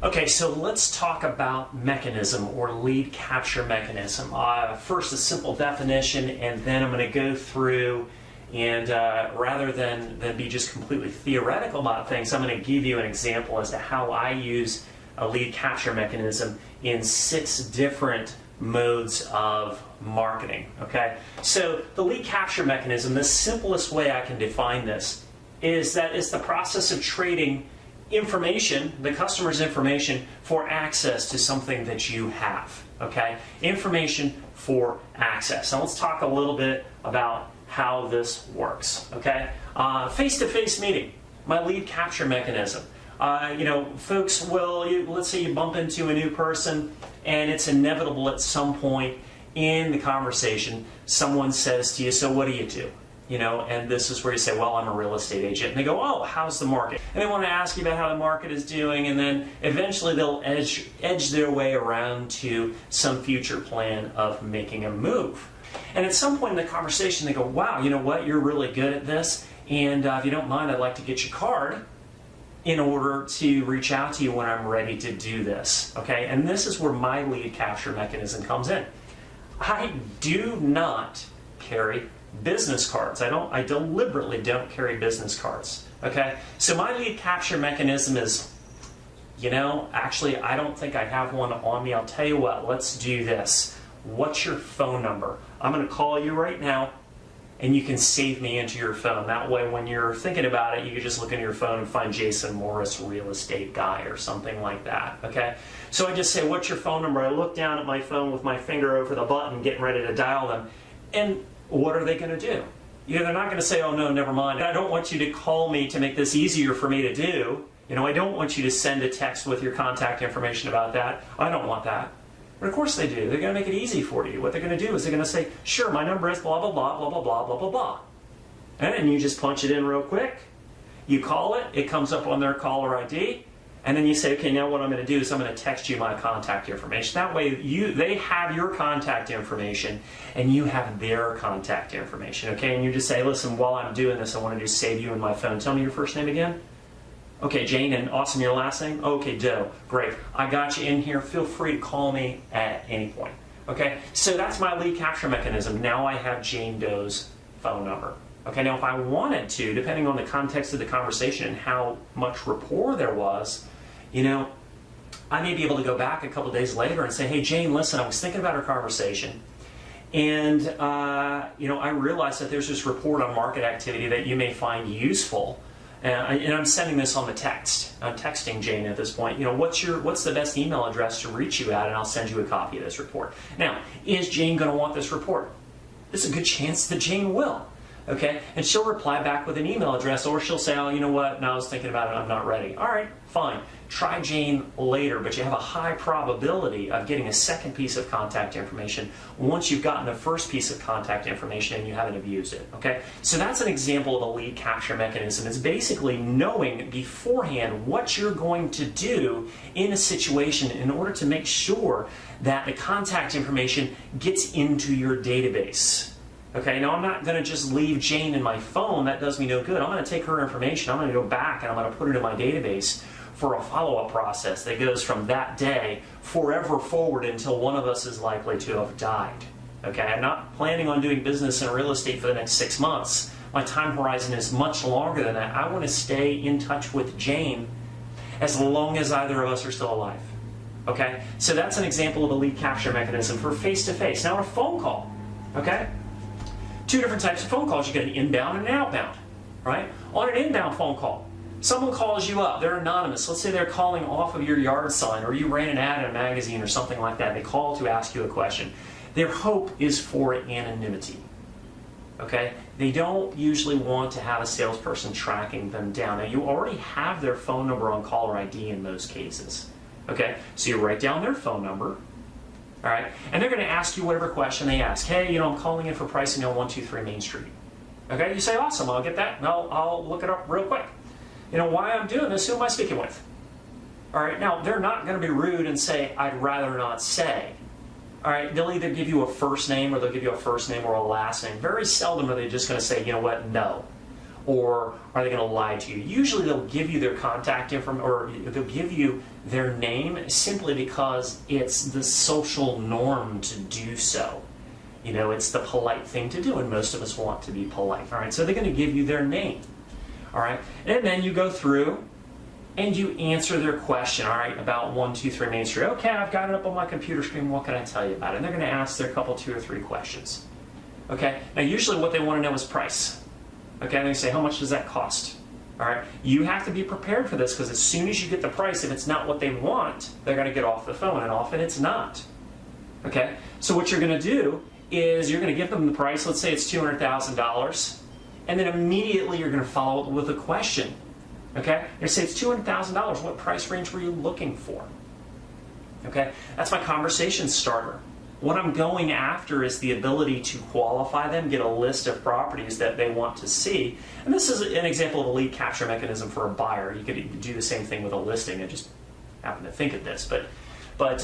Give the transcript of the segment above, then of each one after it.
Okay, so let's talk about mechanism or lead capture mechanism. First, a simple definition, and then I'm going to go through and rather than be just completely theoretical about things, I'm going to give you an example as to how I use a lead capture mechanism in 6 different modes of marketing. Okay, so the lead capture mechanism, the simplest way I can define this is that it's the process of trading information, the customer's information, for access to something that you have. Okay, information for access. Now let's talk a little bit about how this works. Okay, face-to-face meeting, my lead capture mechanism. Folks will, let's say you bump into a new person and it's inevitable at some point in the conversation, someone says to you, so what do you do? And this is where you say, well, I'm a real estate agent. And they go, oh, how's the market? And they want to ask you about how the market is doing, and then eventually they'll edge their way around to some future plan of making a move. And at some point in the conversation, they go, wow, you know what? You're really good at this, and if you don't mind, I'd like to get your card in order to reach out to you when I'm ready to do this. Okay, and this is where my lead capture mechanism comes in. I do not carry business cards. I deliberately don't carry business cards. Okay, so my lead capture mechanism is, actually I don't think I have one on me. I'll tell you what, let's do this. What's your phone number? I'm going to call you right now, and you can save me into your phone. That way when you're thinking about it, you can just look into your phone and find Jason Morris, real estate guy, or something like that. Okay, so I just say, what's your phone number? I look down at my phone with my finger over the button, getting ready to dial them, and what are they going to do? They're not going to say, oh no, never mind. I don't want you to call me to make this easier for me to do. I don't want you to send a text with your contact information about that. I don't want that. But of course they do. They're going to make it easy for you. What they're going to do is they're going to say, sure, my number is blah, blah, blah, blah, blah, blah, blah, blah, blah. And you just punch it in real quick. You call it. It comes up on their caller ID. And then you say, okay, now what I'm going to do is I'm going to text you my contact information. That way they have your contact information and you have their contact information. Okay, and you just say, listen, while I'm doing this, I want to just save you in my phone. Tell me your first name again. Okay, Jane, and awesome, your last name? Okay, Doe. Great. I got you in here. Feel free to call me at any point. Okay, so that's my lead capture mechanism. Now I have Jane Doe's phone number. Okay, now if I wanted to, depending on the context of the conversation and how much rapport there was, I may be able to go back a couple days later and say, hey, Jane, listen, I was thinking about our conversation, and I realized that there's this report on market activity that you may find useful. And I'm sending this on the text. I'm texting Jane at this point. What's the best email address to reach you at, and I'll send you a copy of this report. Now, is Jane going to want this report? There's a good chance that Jane will. Okay, and she'll reply back with an email address, or she'll say, oh, you know what, no, I was thinking about it, I'm not ready. All right, fine. Try Jane later, but you have a high probability of getting a second piece of contact information once you've gotten the first piece of contact information and you haven't abused it. Okay, so that's an example of a lead capture mechanism. It's basically knowing beforehand what you're going to do in a situation in order to make sure that the contact information gets into your database. Okay, now I'm not going to just leave Jane in my phone. That does me no good. I'm going to take her information, I'm going to go back and I'm going to put it in my database for a follow-up process that goes from that day forever forward until one of us is likely to have died. Okay, I'm not planning on doing business in real estate for the next 6 months. My time horizon is much longer than that. I want to stay in touch with Jane as long as either of us are still alive. Okay, so that's an example of a lead capture mechanism for face-to-face. Now a phone call, okay? 2 different types of phone calls. You get an inbound and an outbound, right? On an inbound phone call, someone calls you up. They're anonymous. Let's say they're calling off of your yard sign, or you ran an ad in a magazine or something like that. They call to ask you a question. Their hope is for anonymity, okay? They don't usually want to have a salesperson tracking them down. Now, you already have their phone number on caller ID in most cases, okay? So you write down their phone number. All right, and they're going to ask you whatever question they ask. Hey, I'm calling in for pricing on 123 Main Street. Okay, you say, awesome, I'll get that, and I'll look it up real quick. Why I'm doing this, who am I speaking with? All right, now, they're not going to be rude and say, I'd rather not say. All right, they'll either give you a first name, or they'll give you a first name or a last name. Very seldom are they just going to say, you know what, no. or are they going to lie to you? Usually they'll give you their contact information, or they'll give you their name simply because it's the social norm to do so. You know, it's the polite thing to do, and most of us want to be polite. All right, so they're going to give you their name. All right, and then you go through and you answer their question, all right, about 123 Main Street. Okay, I've got it up on my computer screen. What can I tell you about it? And they're going to ask their couple, 2 or 3 questions. Okay, now usually what they want to know is price. Okay, and they say, how much does that cost? All right, you have to be prepared for this, because as soon as you get the price, if it's not what they want, they're going to get off the phone, and often it's not. Okay, so what you're going to do is you're going to give them the price. Let's say it's $200,000, and then immediately you're going to follow it with a question. Okay, you're going to say it's $200,000. What price range were you looking for? Okay, that's my conversation starter. What I'm going after is the ability to qualify them, get a list of properties that they want to see. And this is an example of a lead capture mechanism for a buyer. You could do the same thing with a listing. I just happen to think of this. But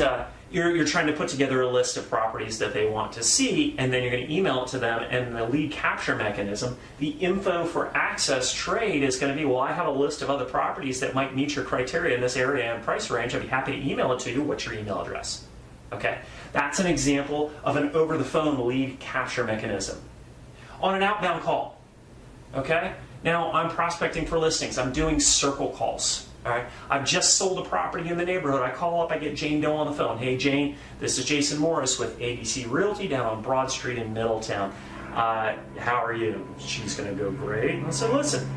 you're trying to put together a list of properties that they want to see, and then you're going to email it to them. And the lead capture mechanism, the info for access trade is going to be, well, I have a list of other properties that might meet your criteria in this area and price range. I'd be happy to email it to you. What's your email address? Okay, that's an example of an over-the-phone lead capture mechanism. On an outbound call, okay? Now I'm prospecting for listings. I'm doing circle calls. All right, I've just sold a property in the neighborhood. I call up, I get Jane Doe on the phone. Hey Jane, this is Jason Morris with ABC Realty down on Broad Street in Middletown. How are you? She's going to go, great. I said, listen,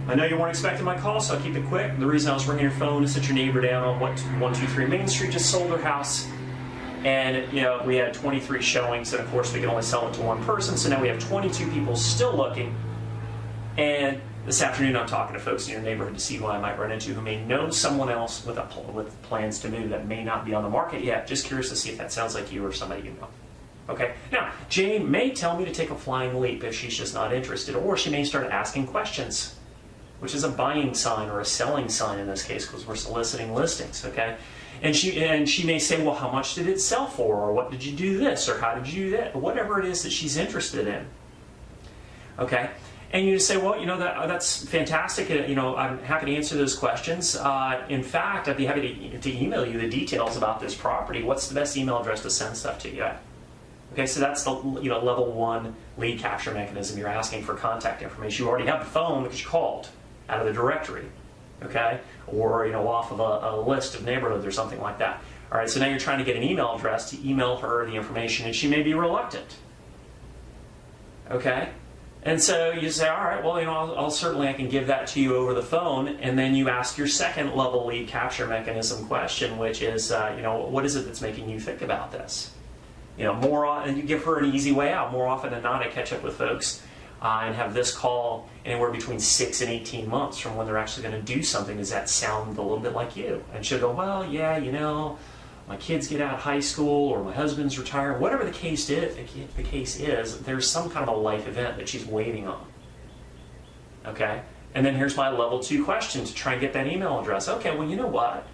I know you weren't expecting my call, so I'll keep it quick. The reason I was ringing your phone is that your neighbor down on 123 Main Street just sold her house. And you know, we had 23 showings, and of course we can only sell it to one person, so now we have 22 people still looking. And this afternoon I'm talking to folks in your neighborhood to see who I might run into who may know someone else with plans to move that may not be on the market yet. Just curious to see if that sounds like you or somebody you know. Okay, now Jane may tell me to take a flying leap if she's just not interested, or she may start asking questions, which is a buying sign or a selling sign in this case, because we're soliciting listings, okay? And she may say, well, how much did it sell for? Or what did you do this? Or how did you do that? Whatever it is that she's interested in. Okay? And you just say, well, you know, that's fantastic. You know, I'm happy to answer those questions. In fact, I'd be happy to email you the details about this property. What's the best email address to send stuff to you at? Okay, so that's the level 1 lead capture mechanism. You're asking for contact information. You already have the phone because you called out of the directory. Okay, or off of a list of neighborhoods or something like that. All right, so now you're trying to get an email address to email her the information, and she may be reluctant. Okay, and so you say, all right, well, I'll certainly I can give that to you over the phone, and then you ask your second level lead capture mechanism question, which is, what is it that's making you think about this? And you give her an easy way out. More often than not, I catch up with folks and have this call anywhere between 6 and 18 months from when they're actually going to do something. Does that sound a little bit like you? And she'll go, well, yeah, my kids get out of high school, or my husband's retiring. Whatever the case is, there's some kind of a life event that she's waiting on. Okay? And then here's my level 2 question to try and get that email address. Okay, well, you know what?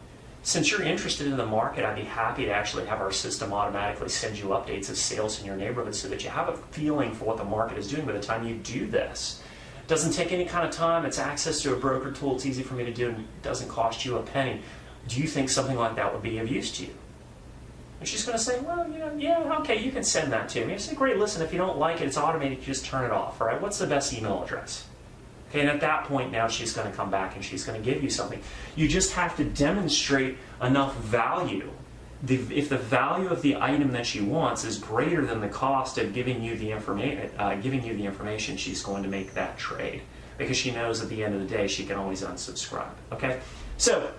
Since you're interested in the market, I'd be happy to actually have our system automatically send you updates of sales in your neighborhood so that you have a feeling for what the market is doing by the time you do this. It doesn't take any kind of time. It's access to a broker tool. It's easy for me to do, and it doesn't cost you a penny. Do you think something like that would be of use to you? And she's going to say, well, yeah, okay, you can send that to me. I say, great, listen, if you don't like it, it's automated. You just turn it off, all right? What's the best email address? Okay, and at that point now she's going to come back and she's going to give you something. You just have to demonstrate enough value. If the value of the item that she wants is greater than the cost of giving you the information, she's going to make that trade, because she knows at the end of the day she can always unsubscribe. Okay, so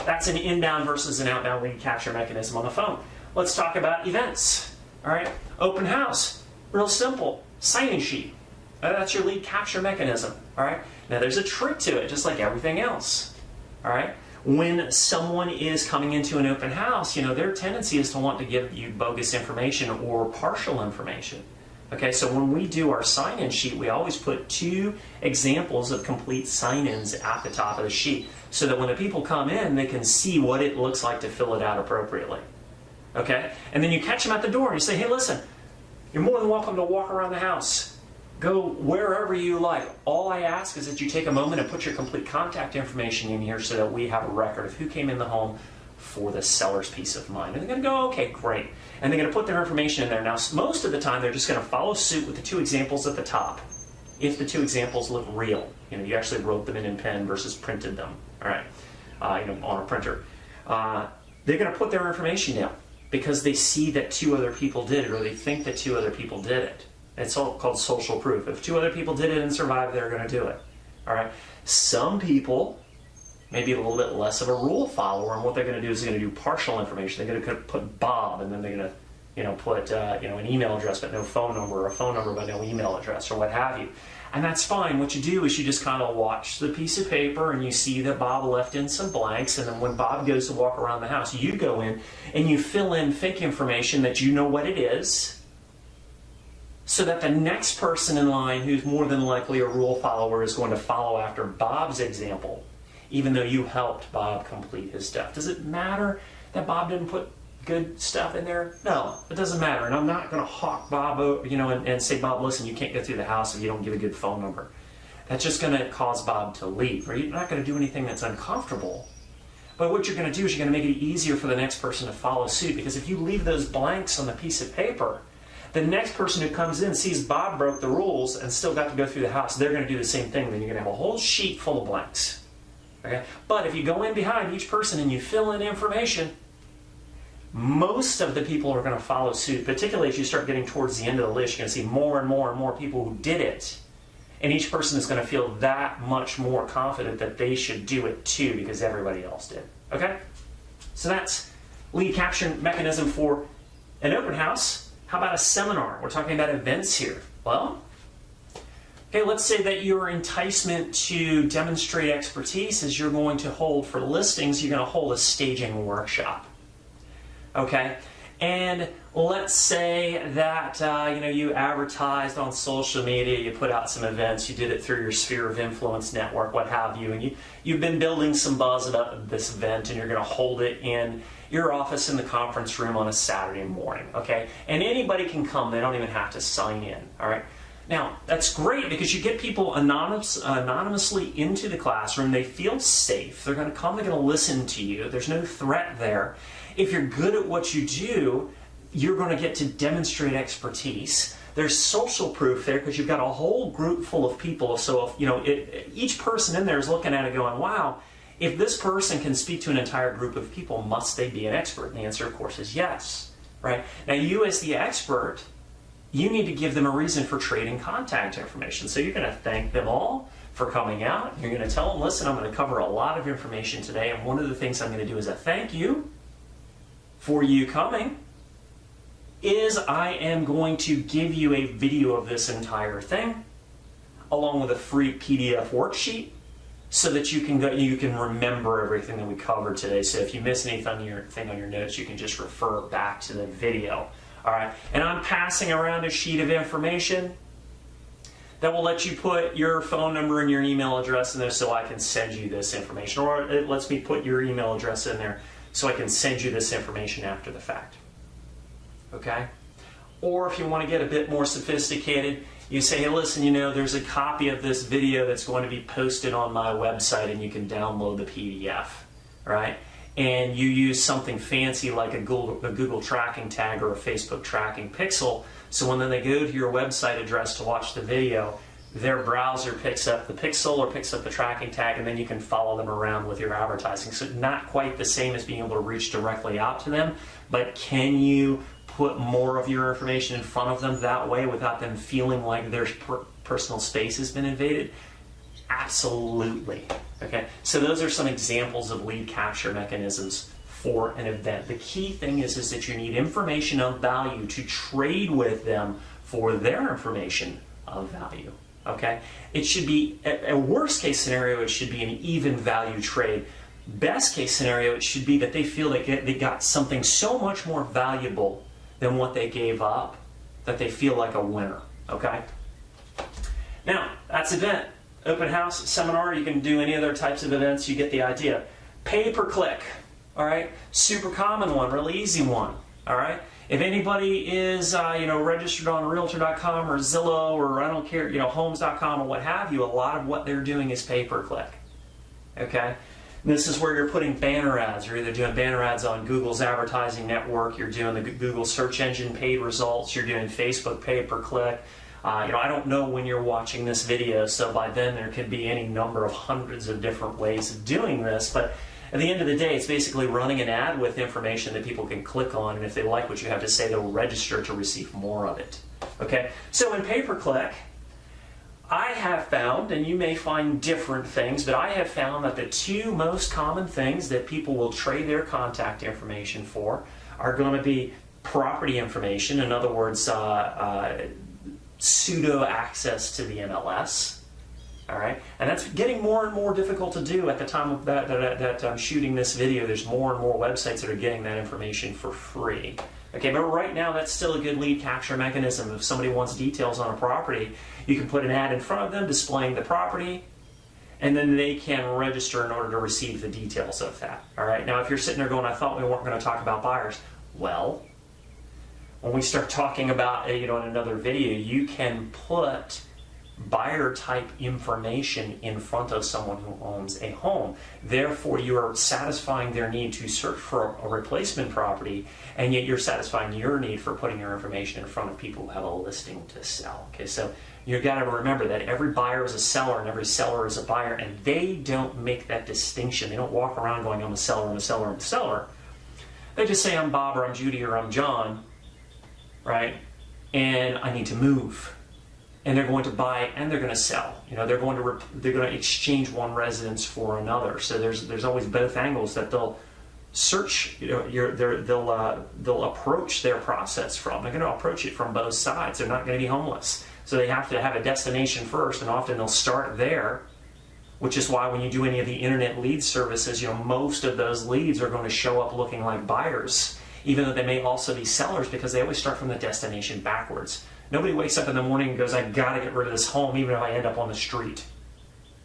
that's an inbound versus an outbound lead capture mechanism on the phone. Let's talk about events. All right, open house, real simple, sign-in sheet. That's your lead capture mechanism, all right? Now, there's a trick to it, just like everything else, all right? When someone is coming into an open house, their tendency is to want to give you bogus information or partial information, okay? So when we do our sign-in sheet, we always put 2 examples of complete sign-ins at the top of the sheet so that when the people come in, they can see what it looks like to fill it out appropriately, okay? And then you catch them at the door and you say, hey, listen, you're more than welcome to walk around the house. Go wherever you like. All I ask is that you take a moment and put your complete contact information in here so that we have a record of who came in the home for the seller's peace of mind. And they're going to go, okay, great. And they're going to put their information in there. Now, most of the time, they're just going to follow suit with the two examples at the top. If the two examples look real, you actually wrote them in pen versus printed them, all right, on a printer. They're going to put their information down because they see that two other people did it, or they think that two other people did it. It's all called social proof. If two other people did it and survived, they're going to do it. All right. Some people may be a little bit less of a rule follower, and what they're going to do is they're going to do partial information. They're going to put Bob, and then they're going to put an email address but no phone number, or a phone number but no email address, or what have you. And that's fine. What you do is you just kind of watch the piece of paper and you see that Bob left in some blanks, and then when Bob goes to walk around the house, you go in and you fill in fake information that you know what it is, so that the next person in line, who's more than likely a rule follower, is going to follow after Bob's example, even though you helped Bob complete his stuff. Does it matter that Bob didn't put good stuff in there? No, it doesn't matter. And I'm not going to hawk Bob, and say, Bob, listen, you can't go through the house if you don't give a good phone number. That's just going to cause Bob to leave. Or you're not going to do anything that's uncomfortable. But what you're going to do is you're going to make it easier for the next person to follow suit. Because if you leave those blanks on the piece of paper, the next person who comes in sees Bob broke the rules and still got to go through the house. They're going to do the same thing. Then you're going to have a whole sheet full of blanks. Okay? But if you go in behind each person and you fill in information, most of the people are going to follow suit, particularly as you start getting towards the end of the list. You're going to see more and more and more people who did it. And each person is going to feel that much more confident that they should do it too because everybody else did. Okay? So that's lead capture mechanism for an open house. How about a seminar? We're talking about events here. Well, okay, let's say that your enticement to demonstrate expertise is you're going to hold for listings, you're going to hold a staging workshop. Okay? And let's say that you advertised on social media, you put out some events, you did it through your sphere of influence network, what have you, and you've been building some buzz about this event, and you're going to hold it in your office in the conference room on a Saturday morning, okay? And anybody can come, they don't even have to sign in, all right? Now, that's great because you get people anonymously into the classroom, they feel safe, they're going to come, they're going to listen to you, there's no threat there. If you're good at what you do, you're going to get to demonstrate expertise. There's social proof there because you've got a whole group full of people, so if, each person in there is looking at it going, wow, if this person can speak to an entire group of people, must they be an expert? And the answer, of course, is yes. Right? Now, you as the expert, you need to give them a reason for trading contact information. So you're going to thank them all for coming out. You're going to tell them, listen, I'm going to cover a lot of information today, and one of the things I'm going to do as a thank you for you coming is I am going to give you a video of this entire thing, along with a free PDF worksheet, so that you can remember everything that we covered today. So if you miss anything on your notes, you can just refer back to the video. All right, and I'm passing around a sheet of information that will let you put your phone number and your email address in there so I can send you this information, or it lets me put your email address in there so I can send you this information after the fact. Okay? Or if you want to get a bit more sophisticated, you say, hey, listen, there's a copy of this video that's going to be posted on my website and you can download the PDF, right? And you use something fancy like a Google tracking tag or a Facebook tracking pixel, so when they go to your website address to watch the video, their browser picks up the pixel or picks up the tracking tag, and then you can follow them around with your advertising. So not quite the same as being able to reach directly out to them, but can you put more of your information in front of them that way without them feeling like their personal space has been invaded? Absolutely. Okay, so those are some examples of lead capture mechanisms for an event. The key thing is that you need information of value to trade with them for their information of value. Okay, it should be a worst case scenario. It should be an even value trade. Best case scenario, it should be that they feel like they got something so much more valuable than what they gave up that they feel like a winner. Okay. Now that's event, open house, seminar. You can do any other types of events. You get the idea. Pay per click. All right, super common one, really easy one. All right. If anybody is, registered on Realtor.com or Zillow or I don't care, Homes.com or what have you, a lot of what they're doing is pay-per-click. Okay. This is where you're putting banner ads. You're either doing banner ads on Google's advertising network, you're doing the Google search engine paid results, you're doing Facebook pay-per-click. I don't know when you're watching this video, so by then there could be any number of hundreds of different ways of doing this, but at the end of the day, it's basically running an ad with information that people can click on, and if they like what you have to say, they'll register to receive more of it. Okay, so in pay-per-click, I have found, and you may find different things, but I have found that the two most common things that people will trade their contact information for are going to be property information, in other words, pseudo access to the MLS. All right, and that's getting more and more difficult to do at the time of that I'm shooting this video. There's more and more websites that are getting that information for free. Okay, but right now that's still a good lead capture mechanism. If somebody wants details on a property, you can put an ad in front of them displaying the property, and then they can register in order to receive the details of that. All right, now if you're sitting there going, I thought we weren't going to talk about buyers. Well, when we start talking about, in another video, you can put buyer type information in front of someone who owns a home. Therefore, you are satisfying their need to search for a replacement property, and yet you're satisfying your need for putting your information in front of people who have a listing to sell. Okay, so you've got to remember that every buyer is a seller and every seller is a buyer, and they don't make that distinction. They don't walk around going, I'm a seller, I'm a seller, I'm a seller. They just say, I'm Bob, or I'm Judy, or I'm John, right? And I need to move. And they're going to buy and they're going to sell. They're going to exchange one residence for another. So there's always both angles that they'll search. They'll approach their process from. They're going to approach it from both sides. They're not going to be homeless. So they have to have a destination first, and often they'll start there. Which is why when you do any of the internet lead services, most of those leads are going to show up looking like buyers, even though they may also be sellers, because they always start from the destination backwards. Nobody wakes up in the morning and goes, I got to get rid of this home even if I end up on the street.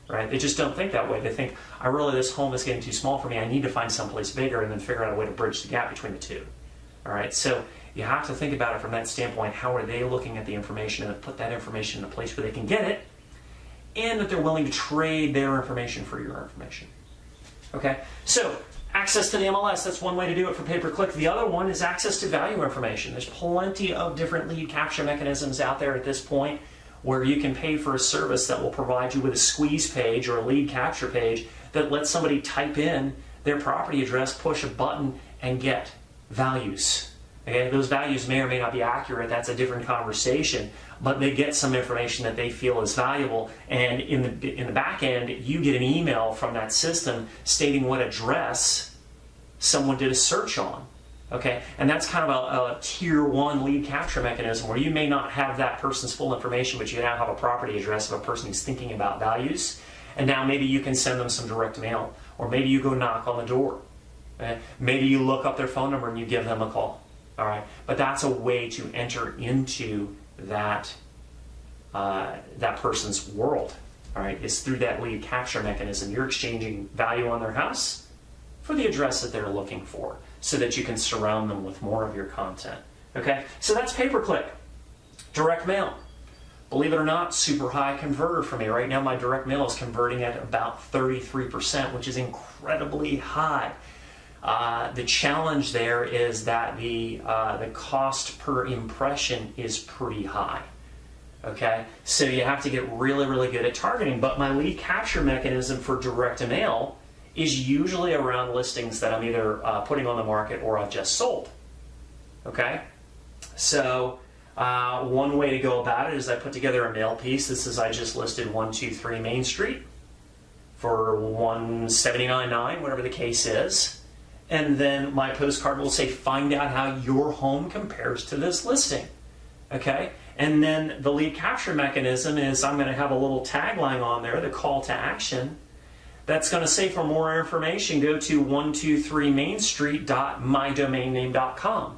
Right? They just don't think that way. They think, this home is getting too small for me. I need to find someplace bigger and then figure out a way to bridge the gap between the two. All right? So you have to think about it from that standpoint. How are they looking at the information and put that information in a place where they can get it, and that they're willing to trade their information for your information. Okay? So access to the MLS, that's one way to do it for pay-per-click. The other one is access to value information. There's plenty of different lead capture mechanisms out there at this point where you can pay for a service that will provide you with a squeeze page or a lead capture page that lets somebody type in their property address, push a button, and get values. Okay? Those values may or may not be accurate. That's a different conversation. But they get some information that they feel is valuable, and in the back end, you get an email from that system stating what address someone did a search on. Okay, and that's kind of a tier 1 lead capture mechanism where you may not have that person's full information, but you now have a property address of a person who's thinking about values, and now maybe you can send them some direct mail, or maybe you go knock on the door. Okay? Maybe you look up their phone number and you give them a call. All right, but that's a way to enter into that person's world. All right, it's through that lead capture mechanism. You're exchanging value on their house for the address that they're looking for, so that you can surround them with more of your content. Okay, so that's pay-per-click. Direct mail. Believe it or not, super high converter for me. Right now, my direct mail is converting at about 33%, which is incredibly high. The challenge there is that the cost per impression is pretty high. Okay, so you have to get really, really good at targeting. But my lead capture mechanism for direct mail is usually around listings that I'm either putting on the market or I've just sold. Okay, so one way to go about it is I put together a mail piece. This is, I just listed 123 Main Street for $179.9, whatever the case is. And then my postcard will say, find out how your home compares to this listing. Okay? And then the lead capture mechanism is I'm going to have a little tagline on there, the call to action, that's going to say, for more information, go to 123mainstreet.mydomainname.com.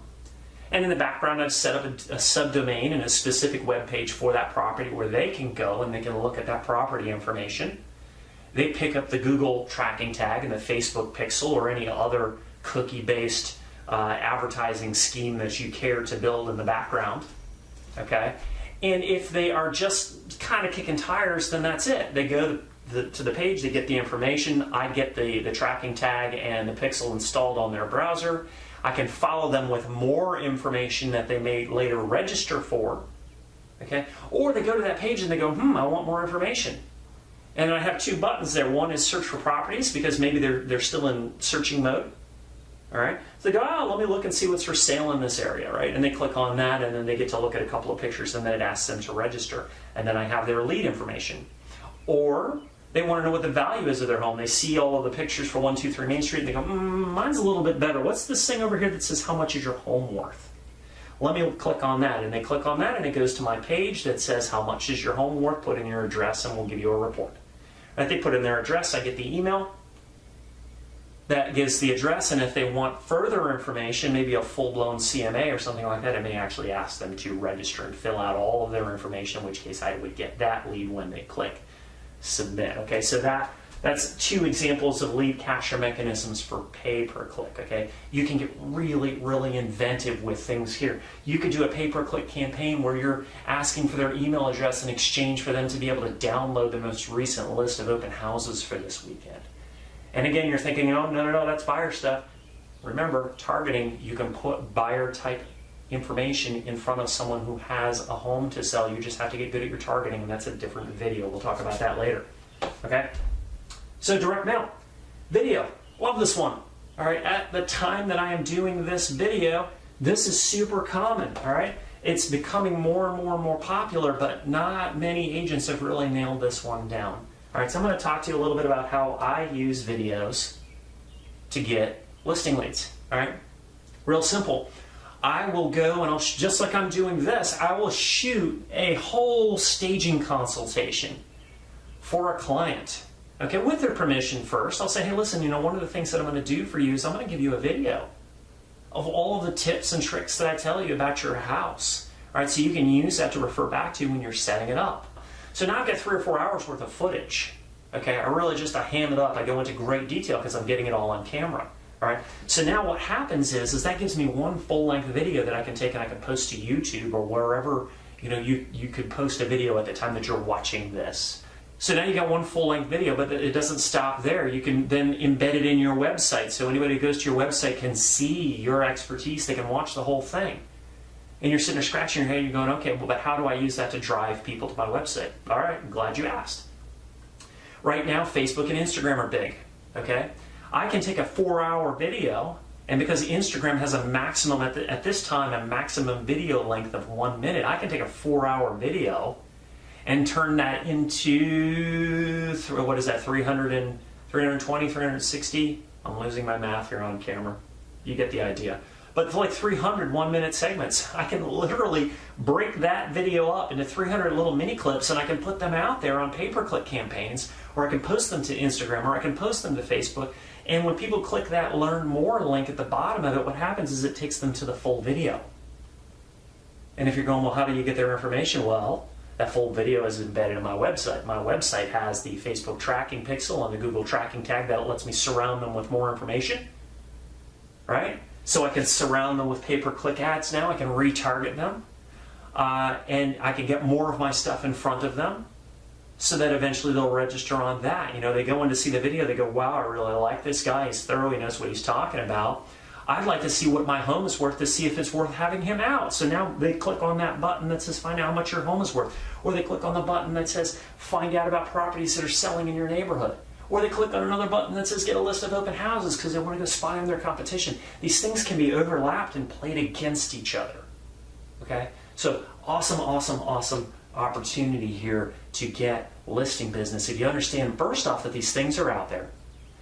And in the background, I've set up a subdomain and a specific web page for that property where they can go and they can look at that property information. They pick up the Google tracking tag and the Facebook pixel or any other cookie-based advertising scheme that you care to build in the background. Okay? And if they are just kind of kicking tires, then that's it. They go to the page, they get the information, I get the tracking tag and the pixel installed on their browser. I can follow them with more information that they may later register for. Okay? Or they go to that page and they go, I want more information. And I have two buttons there. One is search for properties, because maybe they're still in searching mode. All right? So they go, let me look and see what's for sale in this area, right? And they click on that, and then they get to look at a couple of pictures, and then it asks them to register. And then I have their lead information. Or they want to know what the value is of their home. They see all of the pictures for 123 Main Street, and they go, mine's a little bit better. What's this thing over here that says, how much is your home worth? Let me click on that. And they click on that, and it goes to my page that says, how much is your home worth? Put in your address, and we'll give you a report. If they put in their address, I get the email that gives the address, and if they want further information, maybe a full-blown CMA or something like that, it may actually ask them to register and fill out all of their information, in which case I would get that lead when they click submit. Okay, so that's two examples of lead capture mechanisms for pay-per-click. Okay, you can get really, really inventive with things here. You could do a pay-per-click campaign where you're asking for their email address in exchange for them to be able to download the most recent list of open houses for this weekend. And again, you're thinking, no, that's buyer stuff. Remember, targeting, you can put buyer type information in front of someone who has a home to sell. You just have to get good at your targeting, and that's a different video. We'll talk about that later. Okay? So direct mail. Video. Love this one. All right, at the time that I am doing this video, this is super common. All right? It's becoming more and more popular, but not many agents have really nailed this one down. All right, so I'm going to talk to you a little bit about how I use videos to get listing leads. All right, real simple. I will go and just like I'm doing this, I will shoot a whole staging consultation for a client. Okay, with their permission first. I'll say, hey, listen, one of the things that I'm going to do for you is I'm going to give you a video of all of the tips and tricks that I tell you about your house. All right, so you can use that to refer back to when you're setting it up. So now I've got 3 or 4 hours worth of footage. Okay, I ham it up. I go into great detail because I'm getting it all on camera. All right. So now what happens is that gives me one full-length video that I can take and I can post to YouTube or wherever you could post a video at the time that you're watching this. So now you got one full-length video, but it doesn't stop there. You can then embed it in your website, so anybody who goes to your website can see your expertise. They can watch the whole thing. And you're sitting there scratching your head, you're going, okay, well, but how do I use that to drive people to my website? All right, I'm glad you asked. Right now, Facebook and Instagram are big, okay? I can take a 4-hour video, and because Instagram has a maximum, at this time, a maximum video length of 1 minute, I can take a 4-hour video and turn that into, 320, 360? I'm losing my math here on camera. You get the idea. But for like 300 1-minute segments, I can literally break that video up into 300 little mini clips, and I can put them out there on pay-per-click campaigns, or I can post them to Instagram, or I can post them to Facebook. And when people click that Learn More link at the bottom of it, what happens is it takes them to the full video. And if you're going, well, how do you get their information? Well, that full video is embedded in my website. My website has the Facebook tracking pixel and the Google tracking tag that lets me surround them with more information. Right? So I can surround them with pay-per-click ads now. I can retarget them. And I can get more of my stuff in front of them so that eventually they'll register on that. They go in to see the video. They go, wow, I really like this guy. He's thorough. He knows what he's talking about. I'd like to see what my home is worth to see if it's worth having him out. So now they click on that button that says find out how much your home is worth. Or they click on the button that says find out about properties that are selling in your neighborhood. Or they click on another button that says get a list of open houses because they want to go spy on their competition. These things can be overlapped and played against each other. Okay? So awesome opportunity here to get listing business. If you understand, first off, that these things are out there.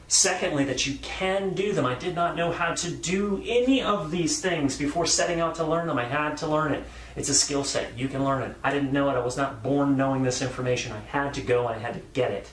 Secondly, that you can do them. I did not know how to do any of these things before setting out to learn them. I had to learn it. It's a skill set. You can learn it. I didn't know it. I was not born knowing this information. I had to go and I had to get it.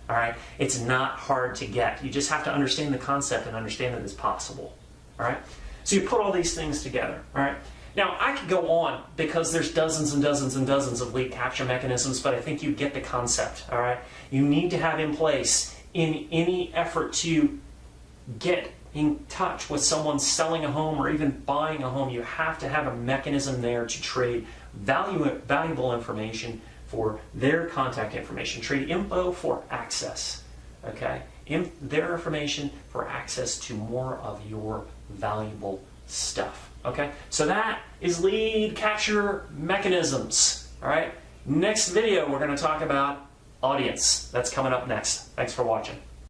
All right? It's not hard to get. You just have to understand the concept and understand that it's possible. All right? So you put all these things together. All right? Now, I could go on because there's dozens and dozens and dozens of lead capture mechanisms, but I think you get the concept. All right? You need to have in place in any effort to get in touch with someone selling a home or even buying a home, you have to have a mechanism there to trade valuable information for their contact information. Trade info for access, okay? Their information for access to more of your valuable stuff, okay? So that is lead capture mechanisms, all right? Next video, we're going to talk about audience. That's coming up next. Thanks for watching.